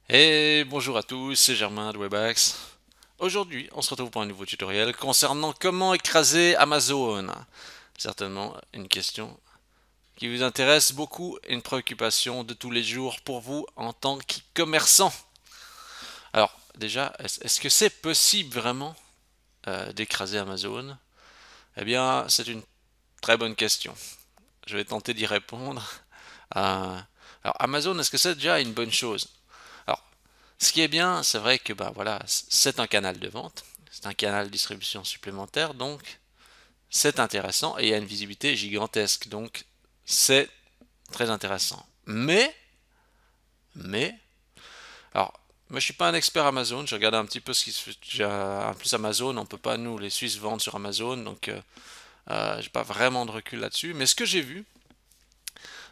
Et bonjour à tous, c'est Germain de Webax. Aujourd'hui, on se retrouve pour un nouveau tutoriel concernant comment écraser Amazon. Certainement une question qui vous intéresse beaucoup et une préoccupation de tous les jours pour vous en tant que commerçant. Alors, déjà, est-ce que c'est possible vraiment d'écraser Amazon? Eh bien, c'est une très bonne question. Je vais tenter d'y répondre. Euh, alors, Amazon, est-ce que c'est déjà une bonne chose? Alors, ce qui est bien, c'est vrai que bah voilà, c'est un canal de vente, c'est un canal de distribution supplémentaire, donc c'est intéressant et il y a une visibilité gigantesque, donc c'est très intéressant. Mais, alors, moi je suis pas un expert Amazon, j'ai regardé un petit peu ce qui se fait déjà. En plus Amazon, on peut pas nous les Suisses vendre sur Amazon, donc j'ai pas vraiment de recul là-dessus. Mais ce que j'ai vu,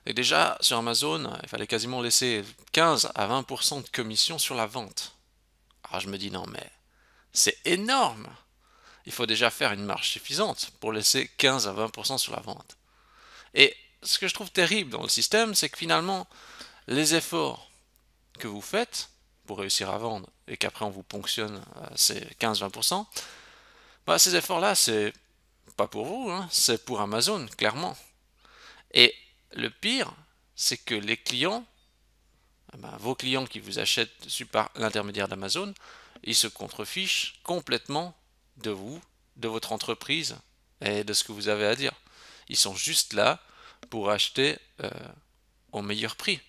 c'est que déjà sur Amazon, il fallait quasiment laisser 15 à 20% de commission sur la vente. Alors je me dis non mais c'est énorme. Il faut déjà faire une marge suffisante pour laisser 15 à 20% sur la vente. Et ce que je trouve terrible dans le système, c'est que finalement, les efforts que vous faites pour réussir à vendre et qu'après on vous ponctionne ces 15-20%, bah, ces efforts-là, c'est pas pour vous, hein, c'est pour Amazon, clairement. Et le pire, c'est que les clients, bah, vos clients qui vous achètent par l'intermédiaire d'Amazon, ils se contrefichent complètement de vous, de votre entreprise et de ce que vous avez à dire. Ils sont juste là pour acheter au meilleur prix.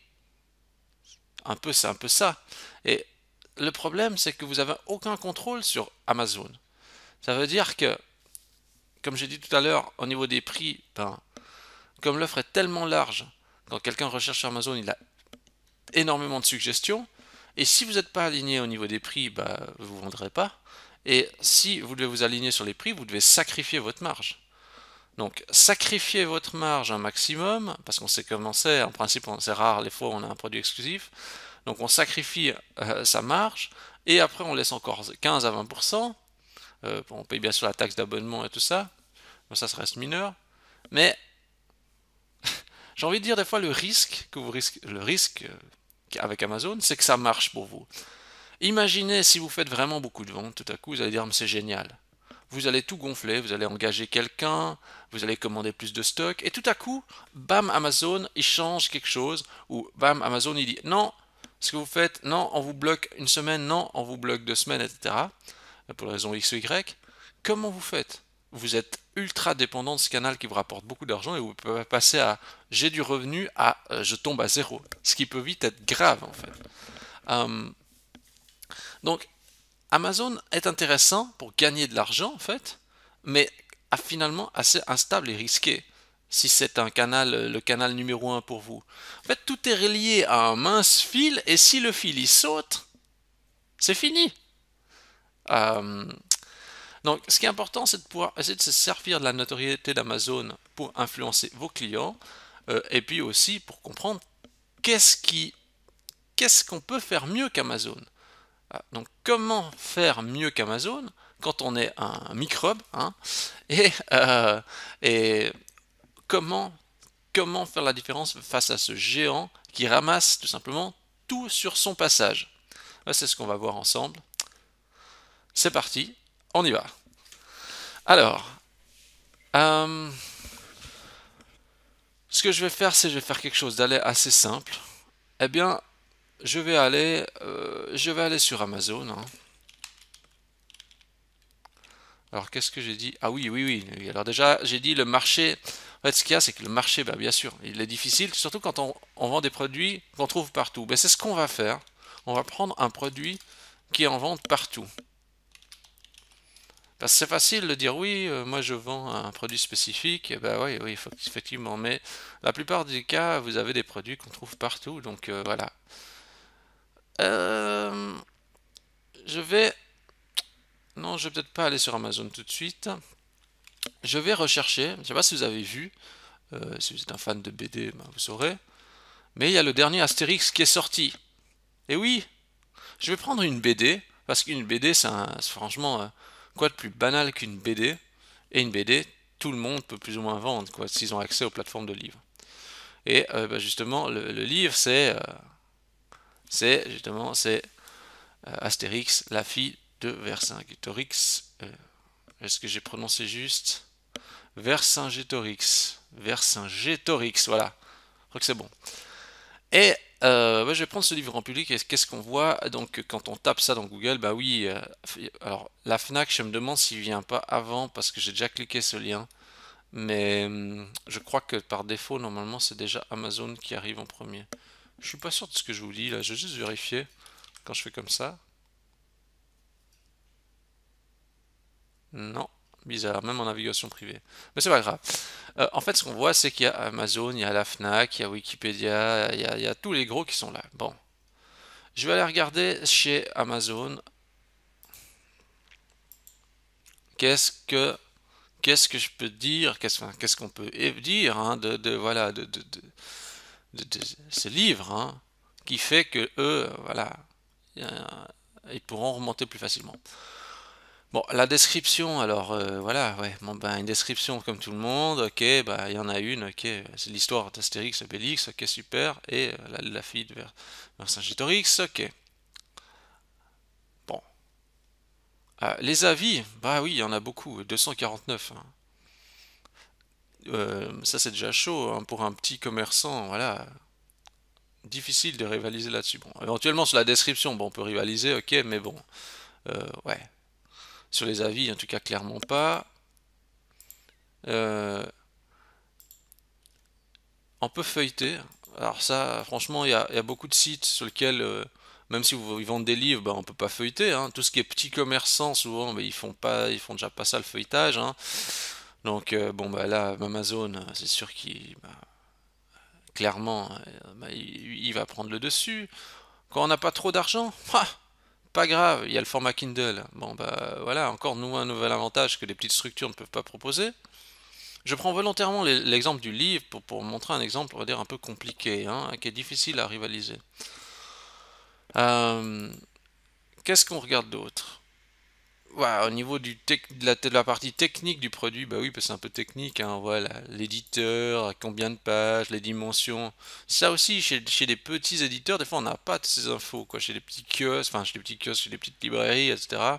C'est un peu ça. Et le problème, c'est que vous n'avez aucun contrôle sur Amazon. Ça veut dire que, comme j'ai dit tout à l'heure, au niveau des prix, ben, comme l'offre est tellement large, quand quelqu'un recherche sur Amazon, il a énormément de suggestions. Et si vous n'êtes pas aligné au niveau des prix, bah, vous ne vendrez pas. Et si vous devez vous aligner sur les prix, vous devez sacrifier votre marge. Donc, sacrifier votre marge un maximum, parce qu'on sait comment c'est, en principe, c'est rare les fois où on a un produit exclusif. Donc, on sacrifie sa marge, et après, on laisse encore 15 à 20%. On paye bien sûr la taxe d'abonnement et tout ça. Bon, ça reste mineur. Mais j'ai envie de dire des fois le risque avec Amazon, c'est que ça marche pour vous. Imaginez si vous faites vraiment beaucoup de ventes, tout à coup, vous allez dire, mais c'est génial. Vous allez tout gonfler, vous allez engager quelqu'un, vous allez commander plus de stock, et tout à coup, bam, Amazon, il change quelque chose, ou bam, Amazon, il dit, non, ce que vous faites, non, on vous bloque une semaine, non, on vous bloque 2 semaines, etc. Pour raison X ou Y. Comment vous faites? Vous êtes ultra dépendant de ce canal qui vous rapporte beaucoup d'argent et vous pouvez passer à j'ai du revenu à je tombe à zéro. Ce qui peut vite être grave en fait. Euh, donc Amazon est intéressant pour gagner de l'argent en fait, mais finalement assez instable et risqué si c'est un canal, le canal numéro un pour vous. En fait, tout est relié à un mince fil et si le fil il saute, c'est fini. Euh, donc, ce qui est important, c'est de pouvoir essayer de se servir de la notoriété d'Amazon pour influencer vos clients et puis aussi pour comprendre qu'est-ce qui, qu'est-ce qu'on peut faire mieux qu'Amazon. Donc comment faire mieux qu'Amazon quand on est un microbe, hein, et comment, comment faire la différence face à ce géant qui ramasse tout simplement tout sur son passage. C'est ce qu'on va voir ensemble. C'est parti, on y va. Alors, euh, ce que je vais faire, c'est je vais faire quelque chose d'aller assez simple. Eh bien, je vais aller sur Amazon, hein. Alors, qu'est-ce que j'ai dit? Ah oui, oui, oui. Oui. Alors déjà, j'ai dit le marché. En fait, ce qu'il y a, c'est que le marché, bah, bien sûr, il est difficile, surtout quand on vend des produits qu'on trouve partout. Ben, c'est ce qu'on va faire. On va prendre un produit qui est en vente partout. Parce que c'est facile de dire oui, moi je vends un produit spécifique. Et ben oui, oui, effectivement. Mais la plupart des cas, vous avez des produits qu'on trouve partout. Donc voilà. Euh, je vais. Non, je vais peut-être pas aller sur Amazon tout de suite. Je vais rechercher. Je ne sais pas si vous avez vu. Si vous êtes un fan de BD, ben, vous saurez. Mais il y a le dernier Astérix qui est sorti. Et oui, je vais prendre une BD. Parce qu'une BD, c'est franchement quoi de plus banal qu'une BD. Et une BD, tout le monde peut plus ou moins vendre, quoi, s'ils ont accès aux plateformes de livres. Et ben, justement, le livre, c'est C'est justement, c'est Astérix, la fille de Vercingétorix. Est-ce que j'ai prononcé juste? Vercingétorix. Vercingétorix, voilà. Je crois que c'est bon. Et ouais, je vais prendre ce livre en public et qu'est-ce qu'on voit? Donc quand on tape ça dans Google, bah oui, alors la Fnac, je me demande s'il vient pas avant parce que j'ai déjà cliqué ce lien. Mais je crois que par défaut, normalement, c'est déjà Amazon qui arrive en premier. Je suis pas sûr de ce que je vous dis là, je vais juste vérifier quand je fais comme ça. Non, bizarre, même en navigation privée. Mais c'est pas grave. En fait, ce qu'on voit, c'est qu'il y a Amazon, il y a la Fnac, il y a Wikipédia, il y a tous les gros qui sont là. Bon, je vais aller regarder chez Amazon. Qu'est-ce que qu'est-ce que je peux dire, qu'est-ce qu'on peut dire hein, voilà de ce livre hein, qui fait que eux voilà ils pourront remonter plus facilement. Bon, la description, alors voilà, ouais, bon, ben, une description comme tout le monde, ok, bah il y en a une, ok, c'est l'histoire d'Astérix et Obélix, ok, super, et la fille de Vercingétorix, ok. Bon, les avis, bah oui, il y en a beaucoup, 249, hein. Ça c'est déjà chaud hein, pour un petit commerçant, voilà, difficile de rivaliser là-dessus. Bon, éventuellement sur la description, bon, on peut rivaliser, ok, mais bon, ouais, sur les avis, en tout cas clairement pas. Euh, On peut feuilleter. Alors ça, franchement, il y a beaucoup de sites sur lesquels, même si ils vendent des livres, bah, on peut pas feuilleter, hein. Tout ce qui est petits commerçants, souvent, bah, ils font déjà pas ça le feuilletage, hein. Donc bon bah là, Amazon, c'est sûr qu'il, bah, clairement, bah, il va prendre le dessus. Quand on n'a pas trop d'argent, pas grave, il y a le format Kindle. Bon bah voilà, encore un nouvel avantage que les petites structures ne peuvent pas proposer. Je prends volontairement l'exemple du livre pour montrer un exemple, on va dire, un peu compliqué, hein, qui est difficile à rivaliser. Euh, Qu'est-ce qu'on regarde d'autre? Ouais, au niveau de la partie technique du produit, bah oui, parce que c'est un peu technique, hein, voilà, l'éditeur, combien de pages, les dimensions. Ça aussi, chez les petits éditeurs, des fois on n'a pas toutes ces infos, quoi. Chez les petits kiosques, enfin chez les petits kiosques, chez les petites librairies, etc.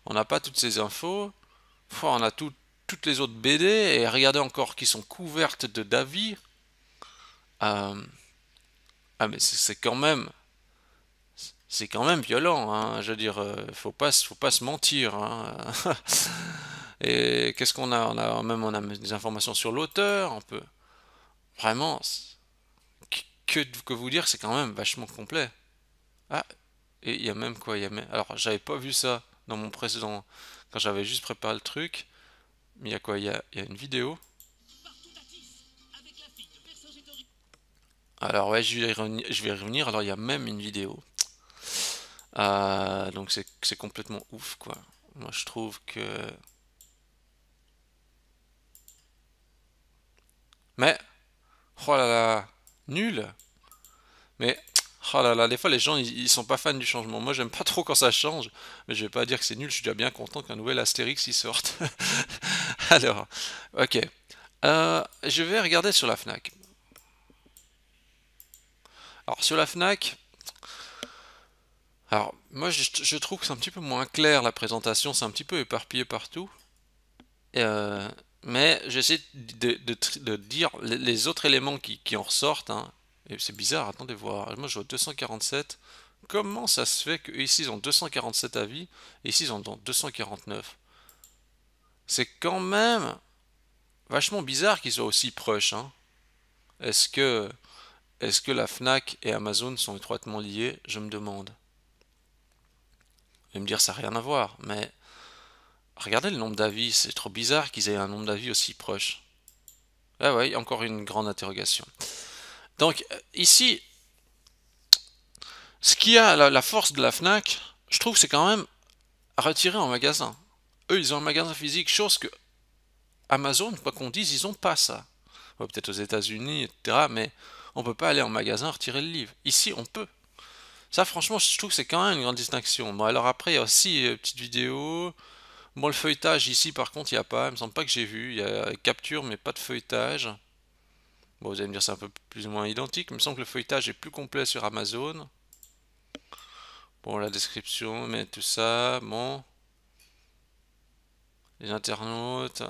On n'a pas toutes ces infos. On a toutes les autres BD, et regardez encore qui sont couvertes de d'avis. Euh, ah mais c'est quand même violent, hein. Je veux dire, faut pas se mentir, hein. Et qu'est-ce qu'on a? On a des informations sur l'auteur, on peut vraiment que vous dire, c'est quand même vachement complet. Ah, et il y a même quoi, alors j'avais pas vu ça dans mon précédent quand j'avais juste préparé le truc, mais il y a quoi? Il y a une vidéo. Alors ouais, je vais y revenir. Alors il y a même une vidéo. Donc c'est complètement ouf quoi. Moi je trouve que mais oh là là, nul. Mais oh là là, des fois les gens ils sont pas fans du changement. Moi j'aime pas trop quand ça change, mais je vais pas dire que c'est nul. Je suis déjà bien content qu'un nouvel Astérix y sorte. Alors, ok. Je vais regarder sur la Fnac. Alors sur la Fnac, alors moi je trouve que c'est un petit peu moins clair la présentation, c'est un petit peu éparpillé partout. Euh, mais j'essaie de dire les autres éléments qui en ressortent, hein. Et c'est bizarre, attendez voir. Moi je vois 247. Comment ça se fait que ici ils ont 247 avis et ici ils en ont 249? C'est quand même vachement bizarre qu'ils soient aussi proches, hein. Est-ce que, est-ce que la Fnac et Amazon sont étroitement liés? Je me demande. Vous allez me dire ça n'a rien à voir, mais regardez le nombre d'avis, c'est trop bizarre qu'ils aient un nombre d'avis aussi proche. Ah ouais, encore une grande interrogation. Donc ici, ce qui a la force de la Fnac, je trouve, c'est quand même à retirer en magasin. Eux, ils ont un magasin physique, chose que Amazon, quoi qu'on dise, ils ont pas ça. Ouais, peut-être aux États-Unis, etc. Mais on peut pas aller en magasin retirer le livre. Ici, on peut. Ça, franchement, je trouve que c'est quand même une grande distinction. Bon, alors après, il y a aussi petite vidéo. Bon, le feuilletage ici, par contre, il n'y a pas. Il me semble pas que j'ai vu. Il y a capture, mais pas de feuilletage. Bon, vous allez me dire c'est un peu plus ou moins identique. Il me semble que le feuilletage est plus complet sur Amazon. Bon, la description, mais tout ça, bon. Les internautes.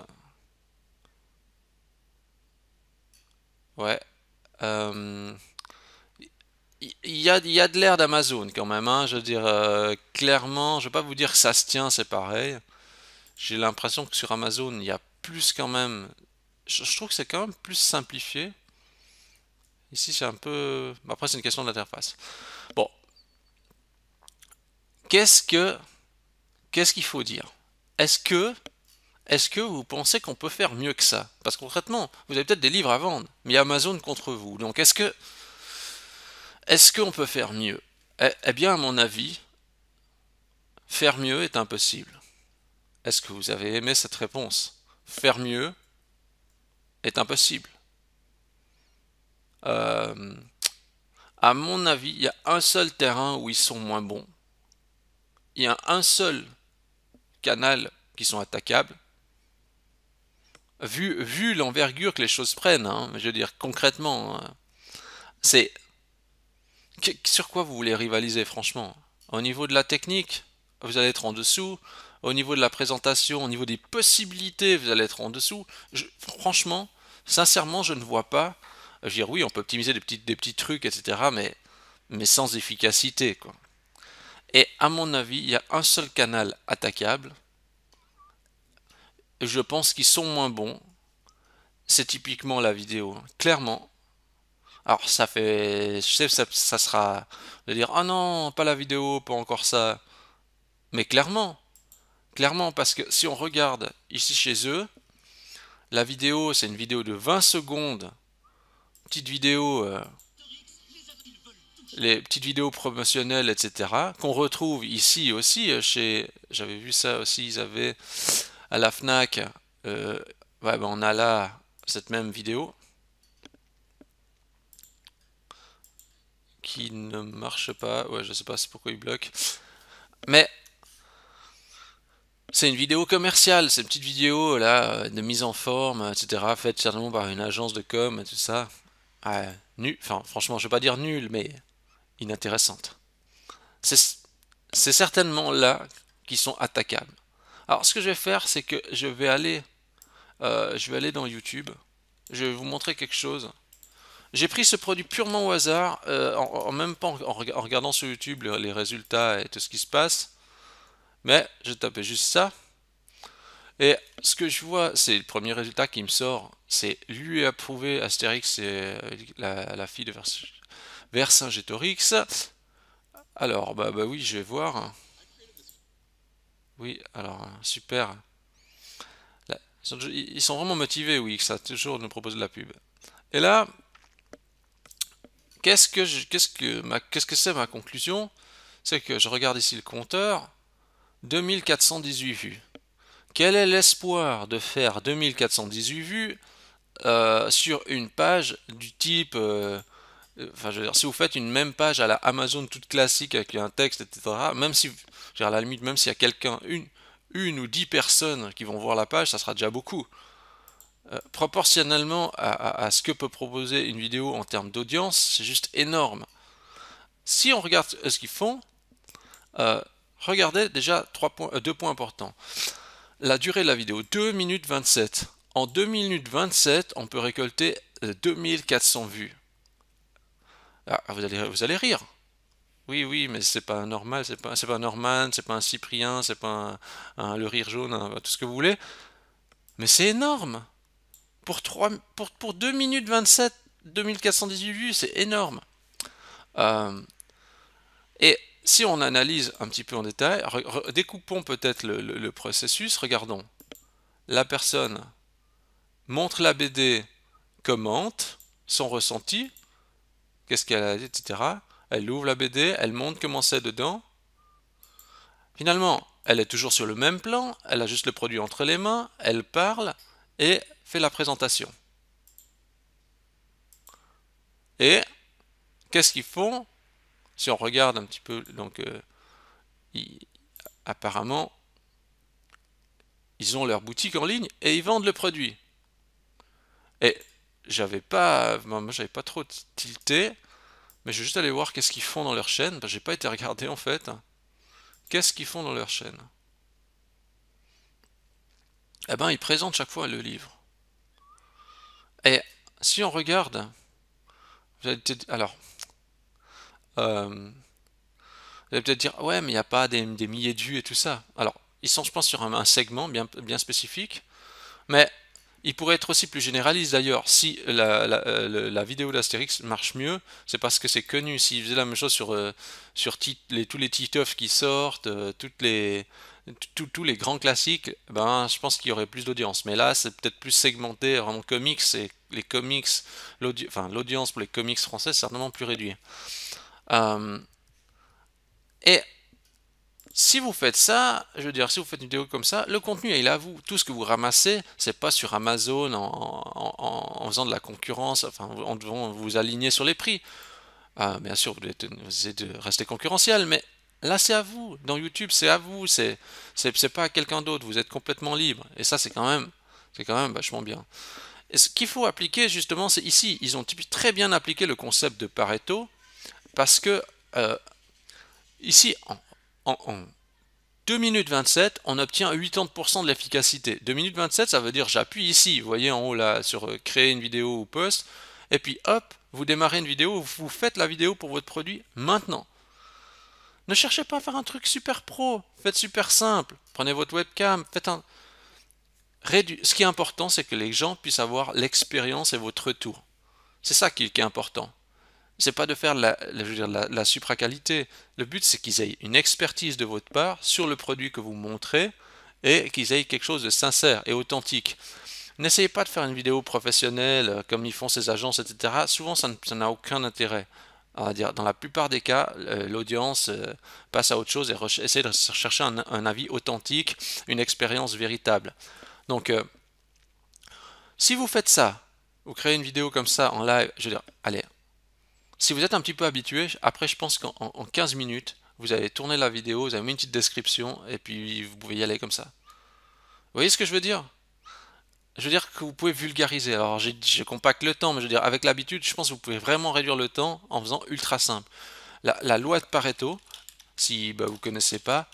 Ouais. Euh, il y a de l'air d'Amazon quand même, hein. Je veux dire, clairement, je vais pas vous dire que ça se tient, c'est pareil. J'ai l'impression que sur Amazon, il y a plus quand même. Je trouve que c'est quand même plus simplifié. Ici, c'est un peu. Après, c'est une question d'interface. Bon, qu'est-ce que qu'est-ce qu'il faut dire? Est-ce que est-ce que vous pensez qu'on peut faire mieux que ça? Parce que concrètement, vous avez peut-être des livres à vendre, mais il y a Amazon contre vous. Donc, est-ce qu'on peut faire mieux? Eh bien, à mon avis, faire mieux est impossible. Est-ce que vous avez aimé cette réponse? Faire mieux est impossible. Euh, à mon avis, il y a un seul terrain où ils sont moins bons. Il y a un seul canal qui sont attaquables. Vu l'envergure que les choses prennent, hein, je veux dire concrètement, hein, c'est sur quoi vous voulez rivaliser franchement? Au niveau de la technique, vous allez être en dessous. Au niveau de la présentation, au niveau des possibilités, vous allez être en dessous. Franchement, sincèrement, je ne vois pas. Je veux dire, oui, on peut optimiser des petits trucs, etc., mais sans efficacité, quoi. Et à mon avis, il y a un seul canal attaquable. Et je pense qu'ils sont moins bons. C'est typiquement la vidéo. Clairement. Alors ça fait. Je sais que ça sera de dire ah non, pas la vidéo, pas encore ça. Mais clairement, parce que si on regarde ici chez eux, la vidéo c'est une vidéo de 20 secondes, petite vidéo, les petites vidéos promotionnelles, etc. Qu'on retrouve ici aussi chez. J'avais vu ça aussi, ils avaient à la Fnac. euh, ouais, ben on a là cette même vidéo qui ne marche pas. Ouais, je sais pas c'est pourquoi il bloque. Mais c'est une vidéo commerciale, c'est une petite vidéo là de mise en forme, etc. Faite certainement par une agence de com et tout ça. Nul, enfin franchement, je vais pas dire nul, mais inintéressante. C'est c'est certainement là qui sont attaquables. Alors ce que je vais faire, c'est que je vais aller dans YouTube. Je vais vous montrer quelque chose. J'ai pris ce produit purement au hasard, en même pas en regardant sur YouTube les résultats et tout ce qui se passe. Mais je tapais juste ça. Et ce que je vois, c'est le premier résultat qui me sort, c'est lui approuvé Astérix et la fille de Vercingétorix. Alors, bah oui, je vais voir. Oui, alors, super. Là, ils sont vraiment motivés, oui, que ça toujours nous propose de la pub. Et là, qu'est-ce que c'est ma conclusion? C'est que je regarde ici le compteur, 2418 vues. Quel est l'espoir de faire 2418 vues sur une page du type, enfin, je veux dire, si vous faites une même page à la Amazon toute classique avec un texte, etc., même si, je veux dire, à la limite, même s'il y a quelqu'un, une ou 10 personnes qui vont voir la page, ça sera déjà beaucoup. Proportionnellement à ce que peut proposer une vidéo en termes d'audience, c'est juste énorme. Si on regarde ce qu'ils font, euh, regardez déjà 2 points importants. La durée de la vidéo, 2 minutes 27. En 2 minutes 27, on peut récolter 2400 vues. Ah, vous allez rire. Oui, oui, mais c'est pas normal, c'est pas Norman, c'est pas un Cyprien, c'est pas le rire jaune, hein, tout ce que vous voulez. Mais c'est énorme. Pour 2 minutes 27, 2418 vues, c'est énorme. Euh, et si on analyse un petit peu en détail, découpons peut-être le processus, regardons. La personne montre la BD, commente son ressenti, qu'est-ce qu'elle a dit, etc. Elle ouvre la BD, elle montre comment c'est dedans. Finalement, elle est toujours sur le même plan, elle a juste le produit entre les mains, elle parle et fait la présentation. Et qu'est-ce qu'ils font? Si on regarde un petit peu, donc apparemment, ils ont leur boutique en ligne et ils vendent le produit. Et moi j'avais pas trop tilté Mais je vais juste aller voir qu'est-ce qu'ils font dans leur chaîne. J'ai pas été regarder en fait. Qu'est-ce qu'ils font dans leur chaîne? Eh ben, ils présentent chaque fois le livre. Et si on regarde, alors, vous allez peut-être dire, ouais, mais il n'y a pas des milliers de vues et tout ça. Alors, ils sont, je pense, sur un segment bien spécifique, mais il pourrait être aussi plus généraliste d'ailleurs. Si la vidéo d'Astérix marche mieux, c'est parce que c'est connu. S'ils faisaient la même chose sur tous les titeufs qui sortent, tous les grands classiques, ben, je pense qu'il y aurait plus d'audience. Mais là, c'est peut-être plus segmenté, vraiment comics, et les comics, l'audience pour les comics français, c'est certainement plus réduit. Euh, et si vous faites ça, je veux dire, si vous faites une vidéo comme ça, le contenu il est à vous. Tout ce que vous ramassez, c'est pas sur Amazon en faisant de la concurrence, enfin en devant vous aligner sur les prix. Ah, bien sûr, vous essayez de rester concurrentiel, mais là c'est à vous. Dans YouTube, c'est à vous, c'est pas à quelqu'un d'autre. Vous êtes complètement libre. Et ça, c'est quand même vachement bien. Et ce qu'il faut appliquer justement, c'est ici, ils ont très bien appliqué le concept de Pareto, parce que euh, ici, en 2 minutes 27, on obtient 80% de l'efficacité. 2 minutes 27, ça veut dire j'appuie ici, vous voyez en haut là, sur créer une vidéo ou post, et puis hop, vous démarrez une vidéo, vous faites la vidéo pour votre produit maintenant. Ne cherchez pas à faire un truc super pro, faites super simple. Prenez votre webcam, faites un... Ce qui est important, c'est que les gens puissent avoir l'expérience et votre retour. C'est ça qui est important. C'est pas de faire je veux dire, la supraqualité. Le but, c'est qu'ils aient une expertise de votre part sur le produit que vous montrez et qu'ils aient quelque chose de sincère et authentique. N'essayez pas de faire une vidéo professionnelle comme ils font ces agences, etc. Souvent, ça n'a aucun intérêt. On va dire, dans la plupart des cas, l'audience passe à autre chose et essaie de chercher un avis authentique, une expérience véritable. Donc, si vous faites ça, vous créez une vidéo comme ça en live, je veux dire, allez, si vous êtes un petit peu habitué, après je pense qu'en 15 minutes, vous avez tourné la vidéo, vous avez mis une petite description, et puis vous pouvez y aller comme ça. Vous voyez ce que je veux dire? Je veux dire que vous pouvez vulgariser. Alors je compacte le temps, mais je veux dire, avec l'habitude, je pense que vous pouvez vraiment réduire le temps en faisant ultra simple. La loi de Pareto, si vous ne connaissez pas,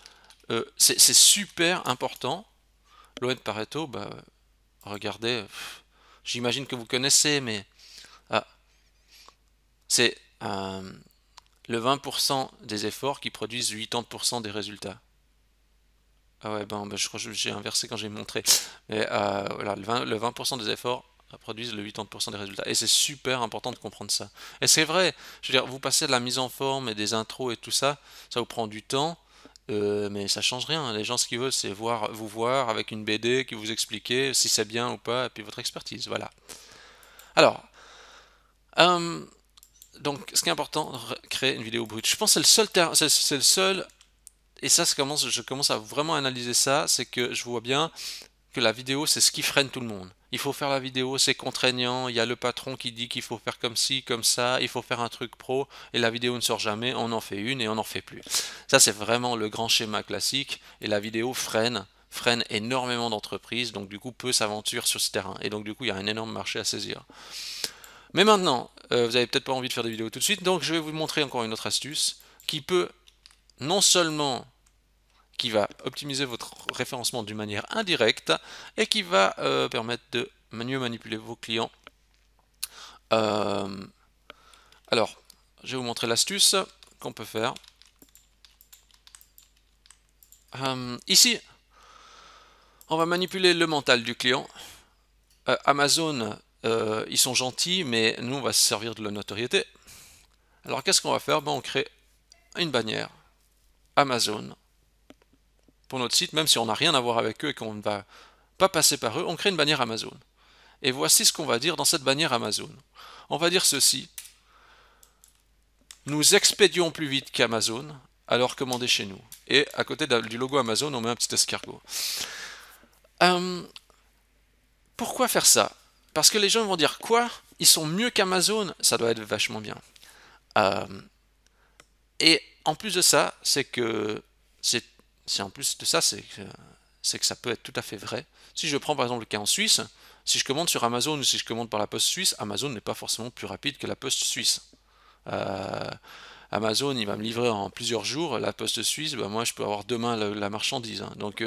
c'est super important. Loi de Pareto, regardez, j'imagine que vous connaissez, mais ah, c'est le 20% des efforts qui produisent 80% des résultats. Ah ouais, je crois que j'ai inversé quand j'ai montré. Mais voilà, le 20% des efforts produisent le 80% des résultats. Et c'est super important de comprendre ça. Et c'est vrai, je veux dire, vous passez de la mise en forme et des intros et tout ça, ça vous prend du temps, mais ça change rien. Les gens, ce qu'ils veulent, c'est vous voir avec une BD qui vous expliquer si c'est bien ou pas, et puis votre expertise. Voilà. Alors, euh, donc, ce qui est important, créer une vidéo brute. Je pense que c'est le seul, et ça, je commence à vraiment analyser ça, c'est que je vois bien que la vidéo, c'est ce qui freine tout le monde. Il faut faire la vidéo, c'est contraignant, il y a le patron qui dit qu'il faut faire comme ci, comme ça, il faut faire un truc pro, et la vidéo ne sort jamais, on en fait une et on n'en fait plus. Ça, c'est vraiment le grand schéma classique, et la vidéo freine énormément d'entreprises, donc du coup, peu s'aventurent sur ce terrain, et donc du coup, il y a un énorme marché à saisir. Mais maintenant, vous n'avez peut-être pas envie de faire des vidéos tout de suite, donc je vais vous montrer encore une autre astuce qui peut non seulement qui va optimiser votre référencement d'une manière indirecte et qui va permettre de mieux manipuler vos clients. Euh, alors, je vais vous montrer l'astuce qu'on peut faire. Ici, on va manipuler le mental du client. Amazon, ils sont gentils, mais nous, on va se servir de la notoriété. Alors, qu'est-ce qu'on va faire? On crée une bannière Amazon pour notre site, même si on n'a rien à voir avec eux et qu'on ne va pas passer par eux, on crée une bannière Amazon. Et voici ce qu'on va dire dans cette bannière Amazon. On va dire ceci. Nous expédions plus vite qu'Amazon, alors commandez chez nous. Et à côté du logo Amazon, on met un petit escargot. Pourquoi faire ça? Parce que les gens vont dire quoi? Ils sont mieux qu'Amazon? Ça doit être vachement bien. Et en plus de ça, c'est en plus de ça, c'est que ça peut être tout à fait vrai. Si je prends par exemple le cas en Suisse, si je commande sur Amazon ou si je commande par la poste suisse, Amazon n'est pas forcément plus rapide que la poste suisse. Euh, Amazon, il va me livrer en plusieurs jours. La poste suisse, bah, moi, je peux avoir demain la marchandise, hein. Donc,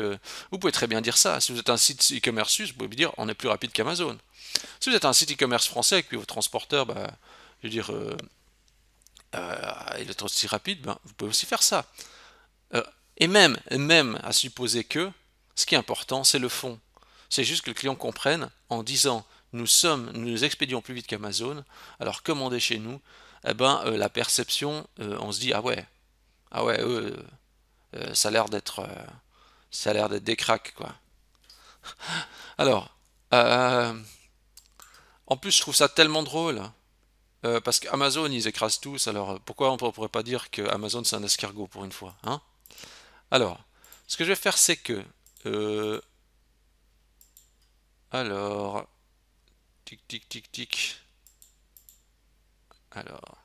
vous pouvez très bien dire ça. Si vous êtes un site e-commerce suisse, vous pouvez dire on est plus rapide qu'Amazon. Si vous êtes un site e-commerce français et que vos transporteurs, bah, je veux dire, il est aussi rapide, ben, vous pouvez aussi faire ça. Euh, et même à supposer que, ce qui est important, c'est le fond. C'est juste que le client comprenne en disant nous expédions plus vite qu'Amazon, alors commandez chez nous, eh ben, la perception, on se dit ah ouais, eux, ça a l'air d'être des cracks, quoi. Alors, euh, en plus, je trouve ça tellement drôle. Parce qu'Amazon, ils écrasent tous, alors pourquoi on ne pourrait pas dire que Amazon c'est un escargot pour une fois, hein? Alors, ce que je vais faire, c'est que... euh, alors... Tic, tic, tic, tic. Alors...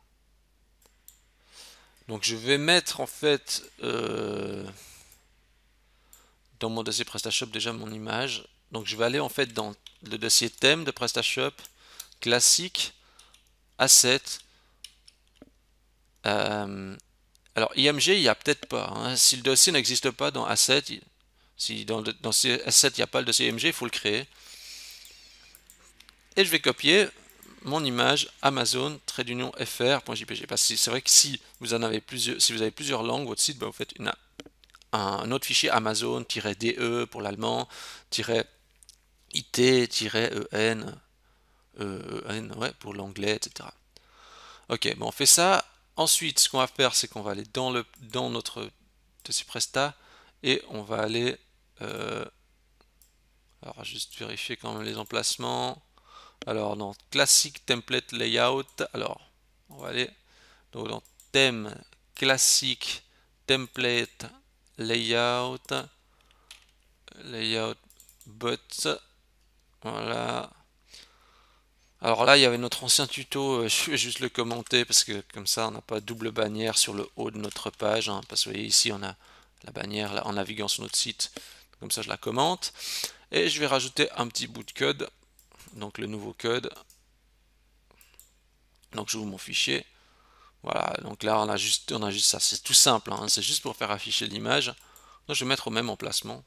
Donc je vais mettre en fait... dans mon dossier PrestaShop déjà mon image. Donc je vais aller en fait dans le dossier thème de PrestaShop, classique, asset. Euh, alors IMG, il n'y a peut-être pas, hein. Si le dossier n'existe pas dans asset, si dans asset il n'y a pas le dossier IMG, il faut le créer. Et je vais copier mon image Amazon fr.jpg, parce que c'est vrai que si vous en avez plusieurs, si vous avez plusieurs langues, votre site, bah, vous faites un autre fichier Amazon-de pour l'allemand, -it-en, ouais, pour l'anglais, etc. Ok, bon, on fait ça. Ensuite, ce qu'on va faire, c'est qu'on va aller dans notre dossier Presta et on va aller, alors juste vérifier quand même les emplacements. Alors dans classique template layout, alors on va aller donc dans thème classique template layout, layout but, voilà. Alors là il y avait notre ancien tuto, je vais juste le commenter parce que comme ça on n'a pas double bannière sur le haut de notre page, hein, parce que vous voyez ici on a la bannière là, en naviguant sur notre site, comme ça je la commente et je vais rajouter un petit bout de code, donc le nouveau code. Donc j'ouvre mon fichier. Voilà, donc là on a juste ça, c'est tout simple, hein, c'est juste pour faire afficher l'image. Donc je vais mettre au même emplacement.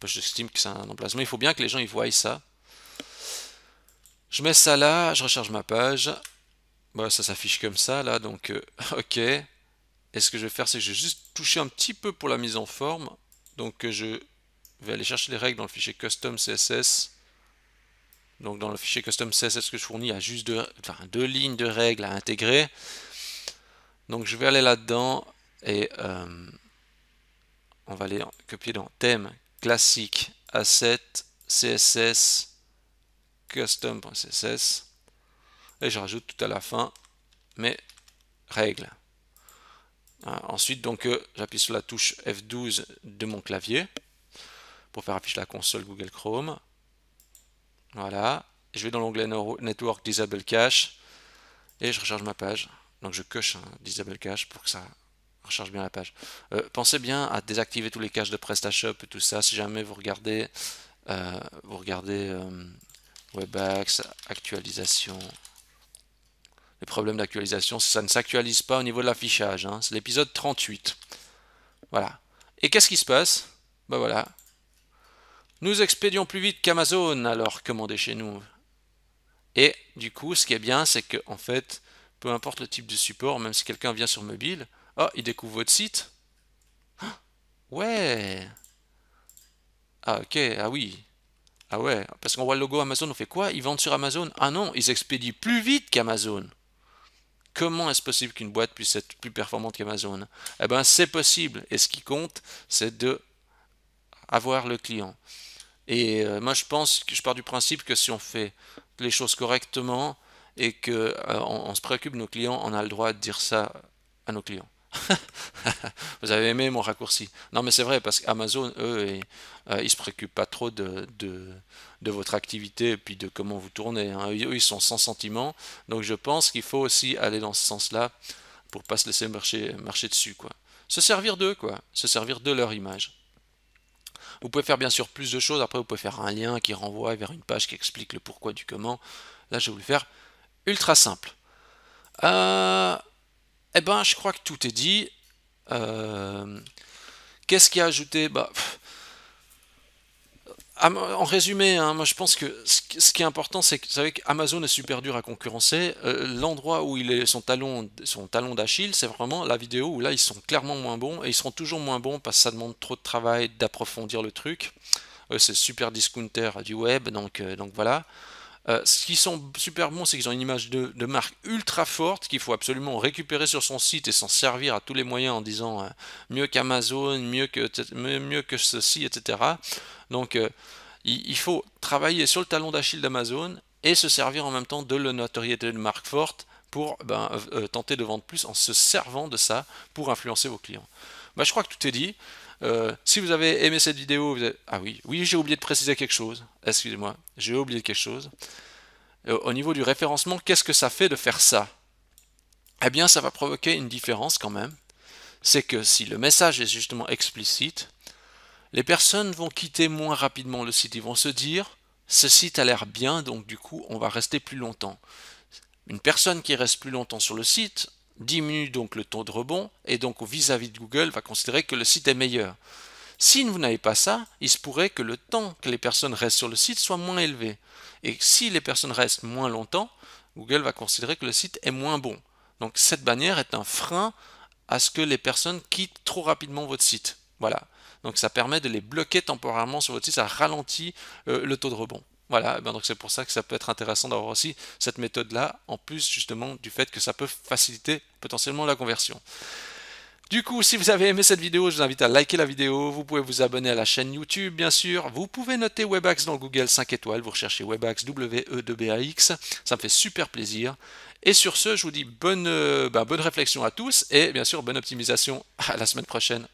J'estime que c'est un emplacement, il faut bien que les gens y voient ça. Je mets ça là, je recharge ma page. Voilà, ça s'affiche comme ça là, donc ok. Et ce que je vais faire, c'est que je vais juste toucher un petit peu pour la mise en forme. Donc je vais aller chercher les règles dans le fichier custom CSS. Donc dans le fichier custom CSS que je fournis, il y a juste deux lignes de règles à intégrer. Donc je vais aller là-dedans et on va aller copier dans thème, classique, asset, CSS, custom.css et je rajoute tout à la fin mes règles. Ensuite donc j'appuie sur la touche F12 de mon clavier pour faire afficher la console Google Chrome. Voilà. Je vais dans l'onglet Network Disable Cache et je recharge ma page. Donc je coche un Disable Cache pour que ça recharge bien la page. Pensez bien à désactiver tous les caches de PrestaShop et tout ça si jamais vous regardez Webaxe, actualisation. Les problèmes d'actualisation, ça ne s'actualise pas au niveau de l'affichage, hein. C'est l'épisode 38. Voilà. Et qu'est-ce qui se passe? Ben voilà. Nous expédions plus vite qu'Amazon, alors commandez chez nous. Et du coup, ce qui est bien, c'est que en fait, peu importe le type de support, même si quelqu'un vient sur mobile, oh, il découvre votre site. Ouais. Ah ok, ah oui. Ah ouais, parce qu'on voit le logo Amazon, on fait quoi? Ils vendent sur Amazon? Ah non, ils expédient plus vite qu'Amazon. Comment est-ce possible qu'une boîte puisse être plus performante qu'Amazon? Eh bien, c'est possible. Et ce qui compte, c'est de avoir le client. Et moi, je pars du principe que si on fait les choses correctement et que on se préoccupe de nos clients, on a le droit de dire ça à nos clients. Vous avez aimé mon raccourci. Non, mais c'est vrai, parce qu'Amazon, eux, ils se préoccupent pas trop de votre activité et puis de comment vous tournez, hein. Eux, ils sont sans sentiment. Donc, je pense qu'il faut aussi aller dans ce sens-là pour pas se laisser marcher dessus, quoi. Se servir d'eux, quoi. Se servir de leur image. Vous pouvez faire bien sûr plus de choses. Après, vous pouvez faire un lien qui renvoie vers une page qui explique le pourquoi du comment. Là, je vais vous le faire ultra simple. Euh, eh ben, je crois que tout est dit. Euh, Qu'est-ce qui a ajouté? Bah, en résumé, hein, moi je pense que ce qui est important, c'est que vous savez qu'Amazon est super dur à concurrencer. L'endroit où il est son talon d'Achille, c'est vraiment la vidéo où là ils sont clairement moins bons et ils seront toujours moins bons parce que ça demande trop de travail d'approfondir le truc. C'est super discounter du web, donc voilà. Ce qui sont super bons, c'est qu'ils ont une image de marque ultra forte qu'il faut absolument récupérer sur son site et s'en servir à tous les moyens en disant mieux qu'Amazon, mieux que ceci, etc. Donc il faut travailler sur le talon d'Achille d'Amazon et se servir en même temps de la notoriété de marque forte pour tenter de vendre plus en se servant de ça pour influencer vos clients. Bah, je crois que tout est dit. Si vous avez aimé cette vidéo, ah oui, oui, j'ai oublié de préciser quelque chose. Excusez-moi, j'ai oublié quelque chose. Au niveau du référencement, qu'est-ce que ça fait de faire ça? Eh bien, ça va provoquer une différence quand même. C'est que si le message est justement explicite, les personnes vont quitter moins rapidement le site. Ils vont se dire, ce site a l'air bien, donc du coup, on va rester plus longtemps. Une personne qui reste plus longtemps sur le site diminue donc le taux de rebond et donc vis-à-vis de Google va considérer que le site est meilleur. Si vous n'avez pas ça, il se pourrait que le temps que les personnes restent sur le site soit moins élevé. Et si les personnes restent moins longtemps, Google va considérer que le site est moins bon. Donc cette bannière est un frein à ce que les personnes quittent trop rapidement votre site. Voilà. Donc ça permet de les bloquer temporairement sur votre site, ça ralentit le taux de rebond. Voilà, donc c'est pour ça que ça peut être intéressant d'avoir aussi cette méthode-là, en plus justement du fait que ça peut faciliter potentiellement la conversion. Du coup, si vous avez aimé cette vidéo, je vous invite à liker la vidéo, vous pouvez vous abonner à la chaîne YouTube bien sûr, vous pouvez noter Webax dans Google 5 étoiles, vous recherchez Webax W-E-2-B-A-X, ça me fait super plaisir. Et sur ce, je vous dis bonne réflexion à tous et bien sûr bonne optimisation, à la semaine prochaine.